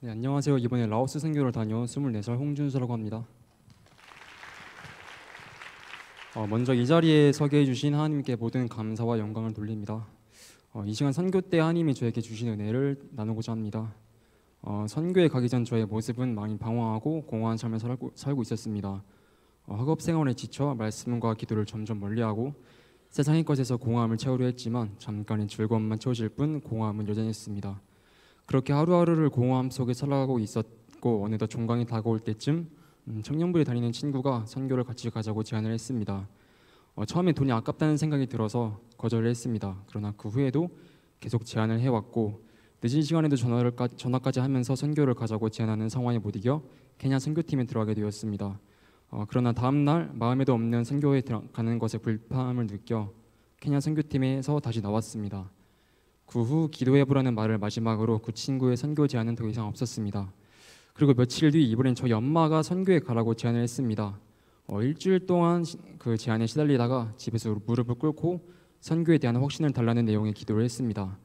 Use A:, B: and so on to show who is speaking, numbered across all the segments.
A: 네, 안녕하세요. 이번에 라오스 선교를 다녀온 24살 홍준수라고 합니다. 먼저 이 자리에 서게 해주신 하나님께 모든 감사와 영광을 돌립니다. 이 시간 선교 때 하나님이 저에게 주신 은혜를 나누고자 합니다. 선교에 가기 전 저의 모습은 많이 방황하고 공허한 삶을 살고 있었습니다. 학업 생활에 지쳐 말씀과 기도를 점점 멀리하고 세상의 것에서 공허함을 채우려 했지만 잠깐의 즐거움만 채워질 뿐 공허함은 여전했습니다. 그렇게 하루하루를 공허함 속에 살아가고 있었고 어느덧 종강이 다가올 때쯤 청년부에 다니는 친구가 선교를 같이 가자고 제안을 했습니다. 처음에 돈이 아깝다는 생각이 들어서 거절을 했습니다. 그러나 그 후에도 계속 제안을 해왔고 늦은 시간에도 전화까지 하면서 선교를 가자고 제안하는 상황에 못 이겨 케냐 선교팀에 들어가게 되었습니다. 그러나 다음 날 마음에도 없는 선교에 가는 것에 불편함을 느껴 케냐 선교팀에서 다시 나왔습니다. 그 후 기도해보라는 말을 마지막으로 그 친구의 선교 제안은 더 이상 없었습니다. 그리고 며칠 뒤 이번엔 저희 엄마가 선교에 가라고 제안을 했습니다. 일주일 동안 그 제안에 시달리다가 집에서 무릎을 꿇고 선교에 대한 확신을 달라는 내용의 기도를 했습니다.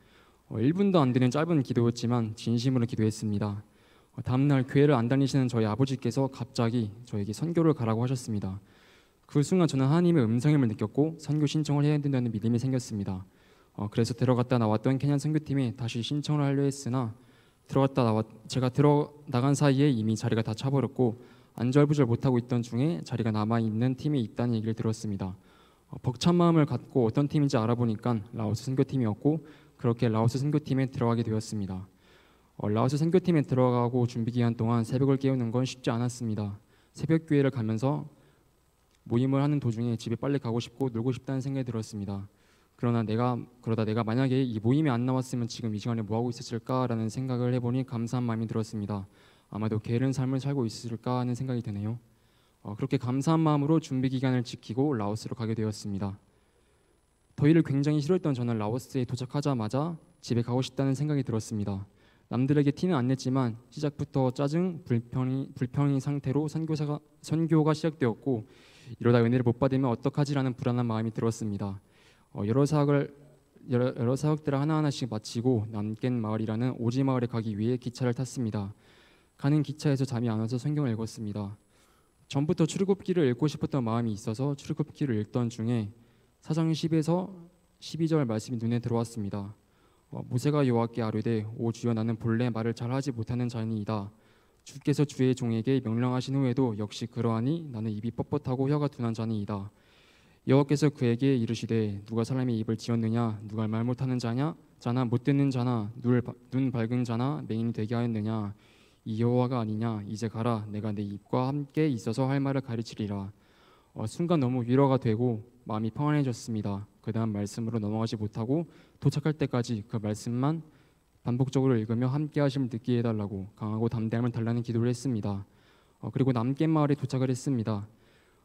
A: 1분도 안 되는 짧은 기도였지만 진심으로 기도했습니다. 다음날 교회를 안 다니시는 저희 아버지께서 갑자기 저에게 선교를 가라고 하셨습니다. 그 순간 저는 하나님의 음성임을 느꼈고 선교 신청을 해야 된다는 믿음이 생겼습니다. 그래서 들어갔다 나왔던 케냐 선교팀에 다시 신청을 하려 했으나 제가 들어나간 사이에 이미 자리가 다 차버렸고 안절부절 못하고 있던 중에 자리가 남아있는 팀이 있다는 얘기를 들었습니다. 벅찬 마음을 갖고 어떤 팀인지 알아보니까 라오스 선교팀이었고 그렇게 라오스 선교팀에 들어가게 되었습니다. 라오스 선교팀에 들어가고 준비 기간 동안 새벽을 깨우는 건 쉽지 않았습니다. 새벽 교회를 가면서 모임을 하는 도중에 집에 빨리 가고 싶고 놀고 싶다는 생각이 들었습니다. 그러다 내가 만약에 이 모임에 안 나왔으면 지금 이 시간에 뭐 하고 있었을까라는 생각을 해보니 감사한 마음이 들었습니다. 아마도 게으른 삶을 살고 있을까 하는 생각이 드네요. 그렇게 감사한 마음으로 준비 기간을 지키고 라오스로 가게 되었습니다. 더위를 굉장히 싫어했던 저는 라오스에 도착하자마자 집에 가고 싶다는 생각이 들었습니다. 남들에게 티는 안 냈지만 시작부터 짜증, 불평이 상태로 선교가 시작되었고 이러다 은혜를 못 받으면 어떡하지라는 불안한 마음이 들었습니다. 여러 사역들을 하나하나씩 마치고 남겐 마을이라는 오지 마을에 가기 위해 기차를 탔습니다. 가는 기차에서 잠이 안 와서 성경을 읽었습니다. 전부터 출애굽기를 읽고 싶었던 마음이 있어서 출애굽기를 읽던 중에 사장 10에서 12절 말씀이 눈에 들어왔습니다. 모세가 여호와께 아뢰되 오 주여 나는 본래 말을 잘하지 못하는 자니이다. 주께서 주의 종에게 명령하신 후에도 역시 그러하니 나는 입이 뻣뻣하고 혀가 둔한 자니이다. 여호와께서 그에게 이르시되 누가 사람의 입을 지었느냐 누가 말 못하는 자나 못 듣는 자나 눈 밝은 자나 맹인이 되게 하였느냐 이 여호와가 아니냐 이제 가라 내가 내 입과 함께 있어서 할 말을 가르치리라. 순간 너무 위로가 되고 마음이 평안해졌습니다. 그 다음 말씀으로 넘어가지 못하고 도착할 때까지 그 말씀만 반복적으로 읽으며 함께 하심을 듣게 해달라고 강하고 담대함을 달라는 기도를 했습니다. 그리고 남겐 마을에 도착을 했습니다.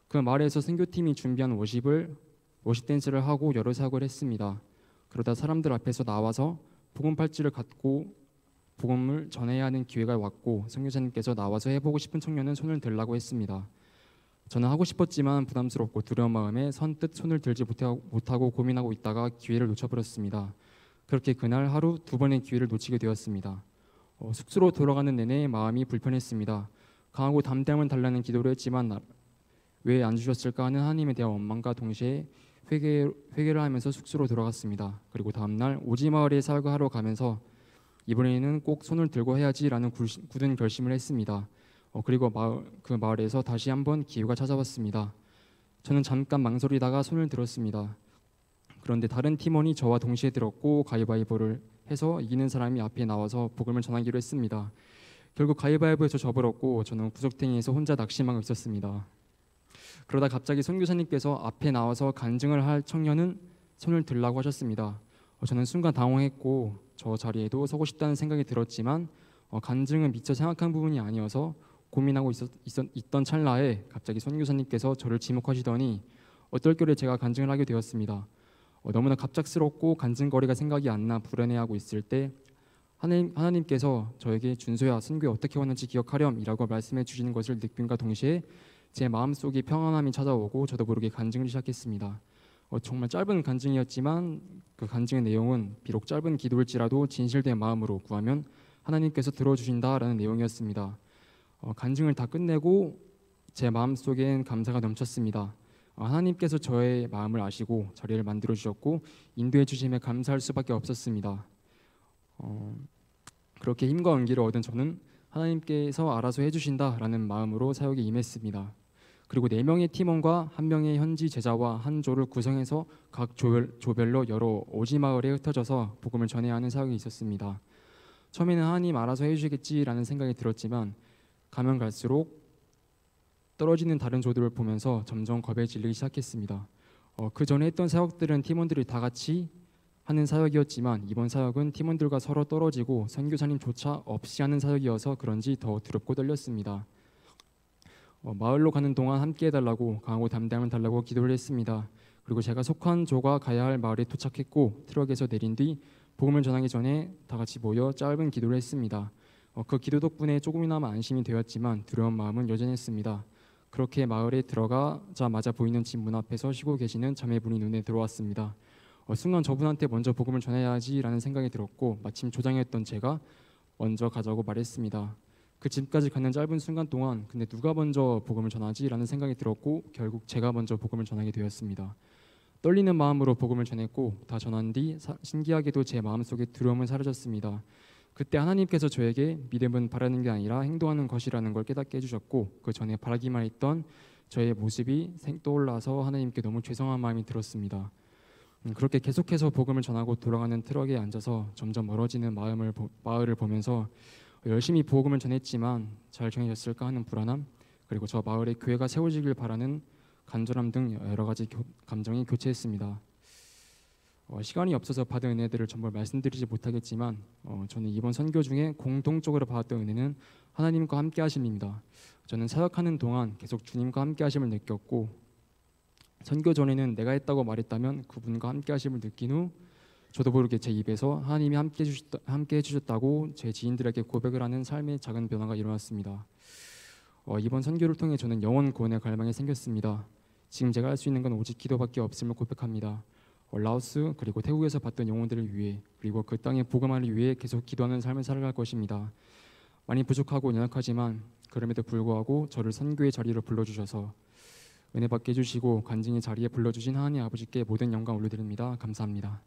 A: 그 마을에서 선교팀이 준비한 워십 댄스를 하고 여러 사역을 했습니다. 그러다 사람들 앞에서 나와서 복음 팔찌를 갖고 복음을 전해야 하는 기회가 왔고 선교사님께서 나와서 해보고 싶은 청년은 손을 들라고 했습니다. 저는 하고 싶었지만 부담스럽고 두려운 마음에 선뜻 손을 들지 못하고 고민하고 있다가 기회를 놓쳐버렸습니다. 그렇게 그날 하루 2번의 기회를 놓치게 되었습니다. 숙소로 돌아가는 내내 마음이 불편했습니다. 강하고 담대함을 달라는 기도를 했지만 왜 안 주셨을까 하는 하나님에 대한 원망과 동시에 회개를 하면서 숙소로 돌아갔습니다. 그리고 다음날 오지마을에 사역을 하러 가면서 이번에는 꼭 손을 들고 해야지라는 굳은 결심을 했습니다. 그리고 그 마을에서 다시 한번 기회가 찾아왔습니다. 저는 잠깐 망설이다가 손을 들었습니다. 그런데 다른 팀원이 저와 동시에 들었고 가위바위보를 해서 이기는 사람이 앞에 나와서 복음을 전하기로 했습니다. 결국 가위바위보에서 저버렸고 저는 구석탱이에서 혼자 낙심하고 있었습니다. 그러다 갑자기 선교사님께서 앞에 나와서 간증을 할 청년은 손을 들라고 하셨습니다. 저는 순간 당황했고 저 자리에도 서고 싶다는 생각이 들었지만 간증은 미처 생각한 부분이 아니어서 고민하고 있던 찰나에 갑자기 선교사님께서 저를 지목하시더니 얼떨결에 제가 간증을 하게 되었습니다. 너무나 갑작스럽고 간증거리가 생각이 안 나 불안해하고 있을 때 하나님께서 저에게 준소야 선교에 어떻게 왔는지 기억하렴 이라고 말씀해 주시는 것을 느낌과 동시에 제 마음속에 평안함이 찾아오고 저도 모르게 간증을 시작했습니다. 정말 짧은 간증이었지만 그 간증의 내용은 비록 짧은 기도일지라도 진실된 마음으로 구하면 하나님께서 들어주신다라는 내용이었습니다. 간증을 다 끝내고 제 마음속엔 감사가 넘쳤습니다. 하나님께서 저의 마음을 아시고 자리를 만들어 주셨고 인도해 주심에 감사할 수밖에 없었습니다. 그렇게 힘과 온기를 얻은 저는 하나님께서 알아서 해주신다라는 마음으로 사역에 임했습니다. 그리고 4명의 팀원과 1명의 현지 제자와 한 조를 구성해서 각 조별로 여러 오지 마을에 흩어져서 복음을 전해야 하는 사역이 있었습니다. 처음에는 하나님 알아서 해주시겠지라는 생각이 들었지만 가면 갈수록 떨어지는 다른 조들을 보면서 점점 겁에 질리기 시작했습니다. 그 전에 했던 사역들은 팀원들이 다 같이 하는 사역이었지만 이번 사역은 팀원들과 서로 떨어지고 선교사님조차 없이 하는 사역이어서 그런지 더 두렵고 떨렸습니다. 마을로 가는 동안 함께 해달라고 강하고 담대함을 달라고 기도를 했습니다. 그리고 제가 속한 조가 가야 할 마을에 도착했고 트럭에서 내린 뒤 복음을 전하기 전에 다 같이 모여 짧은 기도를 했습니다. 그 기도 덕분에 조금이나마 안심이 되었지만 두려운 마음은 여전했습니다. 그렇게 마을에 들어가자마자 보이는 집 문 앞에서 쉬고 계시는 자매분이 눈에 들어왔습니다. 순간 저분한테 먼저 복음을 전해야지라는 생각이 들었고 마침 조장이었던 제가 먼저 가자고 말했습니다. 그 집까지 가는 짧은 순간 동안 근데 누가 먼저 복음을 전하지라는 생각이 들었고 결국 제가 먼저 복음을 전하게 되었습니다. 떨리는 마음으로 복음을 전했고 다 전한 뒤 신기하게도 제 마음속에 두려움은 사라졌습니다. 그때 하나님께서 저에게 믿음은 바라는 게 아니라 행동하는 것이라는 걸 깨닫게 해주셨고 그 전에 바라기만 했던 저의 모습이 떠올라서 하나님께 너무 죄송한 마음이 들었습니다. 그렇게 계속해서 복음을 전하고 돌아가는 트럭에 앉아서 점점 멀어지는 마을을 보면서 열심히 복음을 전했지만 잘 전해졌을까 하는 불안함, 그리고 저 마을에 교회가 세워지길 바라는 간절함 등 여러 가지 감정이 교체했습니다. 시간이 없어서 받은 은혜들을 전부 말씀드리지 못하겠지만 저는 이번 선교 중에 공통적으로 받았던 은혜는 하나님과 함께 하심입니다. 저는 사역하는 동안 계속 주님과 함께 하심을 느꼈고 선교 전에는 내가 했다고 말했다면 그분과 함께 하심을 느낀 후 저도 모르게 제 입에서 하나님이 함께 해주셨다고 제 지인들에게 고백을 하는 삶의 작은 변화가 일어났습니다. 이번 선교를 통해 저는 영원 구원의 갈망이 생겼습니다. 지금 제가 할 수 있는 건 오직 기도밖에 없음을 고백합니다. 라오스 그리고 태국에서 봤던 영혼들을 위해 그리고 그 땅의 복음화를 위해 계속 기도하는 삶을 살아갈 것입니다. 많이 부족하고 연약하지만 그럼에도 불구하고 저를 선교의 자리로 불러주셔서 은혜 받게 해주시고 간증의 자리에 불러주신 하나님 아버지께 모든 영광 올려드립니다. 감사합니다.